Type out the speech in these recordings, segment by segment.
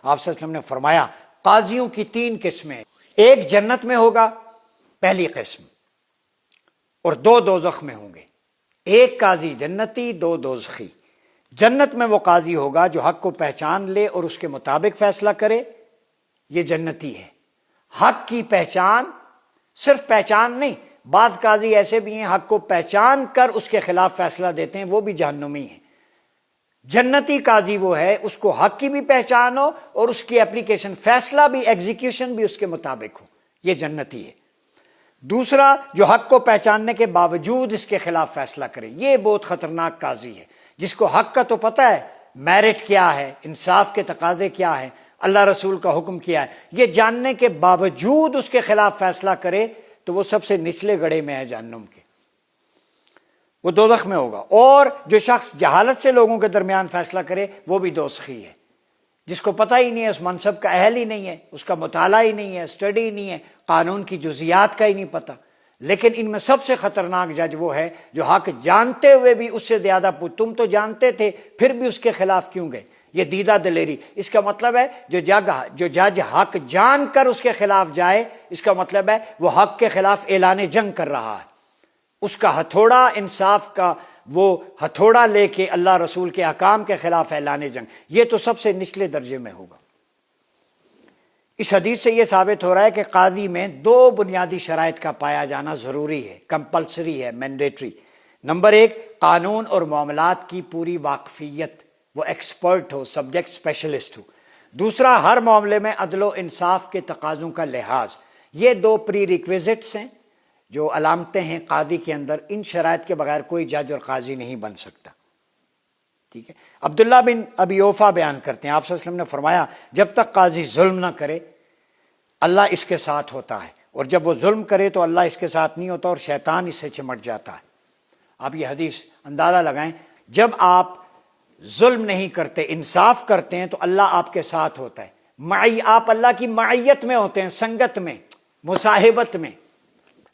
آپ صلی اللہ علیہ وسلم نے فرمایا قاضیوں کی 3 قسمیں، ایک جنت میں ہوگا پہلی قسم، اور 2 دوزخ میں ہوں گے۔ ایک قاضی جنتی، 2 دوزخی۔ جنت میں وہ قاضی ہوگا جو حق کو پہچان لے اور اس کے مطابق فیصلہ کرے، یہ جنتی ہے۔ حق کی پہچان، صرف پہچان نہیں، بعض قاضی ایسے بھی ہیں حق کو پہچان کر اس کے خلاف فیصلہ دیتے ہیں، وہ بھی جہنمی ہیں۔ جنتی قاضی وہ ہے اس کو حق کی بھی پہچان ہو اور اس کی اپلیکیشن، فیصلہ بھی، ایگزیکیوشن بھی اس کے مطابق ہو، یہ جنتی ہے۔ دوسرا جو حق کو پہچاننے کے باوجود اس کے خلاف فیصلہ کرے، یہ بہت خطرناک قاضی ہے، جس کو حق کا تو پتہ ہے، میرٹ کیا ہے، انصاف کے تقاضے کیا ہیں، اللہ رسول کا حکم کیا ہے، یہ جاننے کے باوجود اس کے خلاف فیصلہ کرے تو وہ سب سے نچلے گڑھے میں ہے جہنم کے، وہ دوزخ میں ہوگا۔ اور جو شخص جہالت سے لوگوں کے درمیان فیصلہ کرے وہ بھی دوزخی ہے، جس کو پتہ ہی نہیں ہے، اس منصب کا اہل ہی نہیں ہے، اس کا مطالعہ ہی نہیں ہے، اسٹڈی ہی نہیں ہے، قانون کی جزیات کا ہی نہیں پتہ۔ لیکن ان میں سب سے خطرناک جج وہ ہے جو حق جانتے ہوئے بھی اس سے زیادہ تم تو جانتے تھے پھر بھی اس کے خلاف کیوں گئے، یہ دیدہ دلیری۔ اس کا مطلب ہے جو جج حق جان کر اس کے خلاف جائے، اس کا مطلب ہے وہ حق کے خلاف اعلان جنگ کر رہا ہے، اس کا ہتھوڑا، انصاف کا وہ ہتھوڑا لے کے اللہ رسول کے احکام کے خلاف اعلان جنگ، یہ تو سب سے نچلے درجے میں ہوگا۔ اس حدیث سے یہ ثابت ہو رہا ہے کہ قاضی میں 2 بنیادی شرائط کا پایا جانا ضروری ہے، کمپلسری ہے، مینڈیٹری۔ نمبر 1، قانون اور معاملات کی پوری واقفیت، وہ ایکسپرٹ ہو، سبجیکٹ اسپیشلسٹ ہو۔ دوسرا، ہر معاملے میں عدل و انصاف کے تقاضوں کا لحاظ۔ یہ 2 پری ریکویزٹس ہیں، جو علامتیں ہیں قاضی کے اندر۔ ان شرائط کے بغیر کوئی جج اور قاضی نہیں بن سکتا، ٹھیک ہے۔ عبداللہ بن ابی اوفا بیان کرتے ہیں، آپ صلی اللہ علیہ وسلم نے فرمایا جب تک قاضی ظلم نہ کرے اللہ اس کے ساتھ ہوتا ہے، اور جب وہ ظلم کرے تو اللہ اس کے ساتھ نہیں ہوتا اور شیطان اس سے چمٹ جاتا ہے۔ آپ یہ حدیث اندازہ لگائیں، جب آپ ظلم نہیں کرتے، انصاف کرتے ہیں تو اللہ آپ کے ساتھ ہوتا ہے، آپ اللہ کی معیت میں ہوتے ہیں، سنگت میں، مصاحبت میں،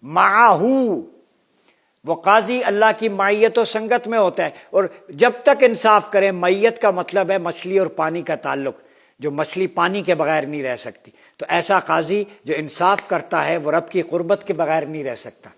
معاہو، وہ قاضی اللہ کی معیت و سنگت میں ہوتا ہے۔ اور جب تک انصاف کریں، معیت کا مطلب ہے مچھلی اور پانی کا تعلق، جو مچھلی پانی کے بغیر نہیں رہ سکتی، تو ایسا قاضی جو انصاف کرتا ہے وہ رب کی قربت کے بغیر نہیں رہ سکتا۔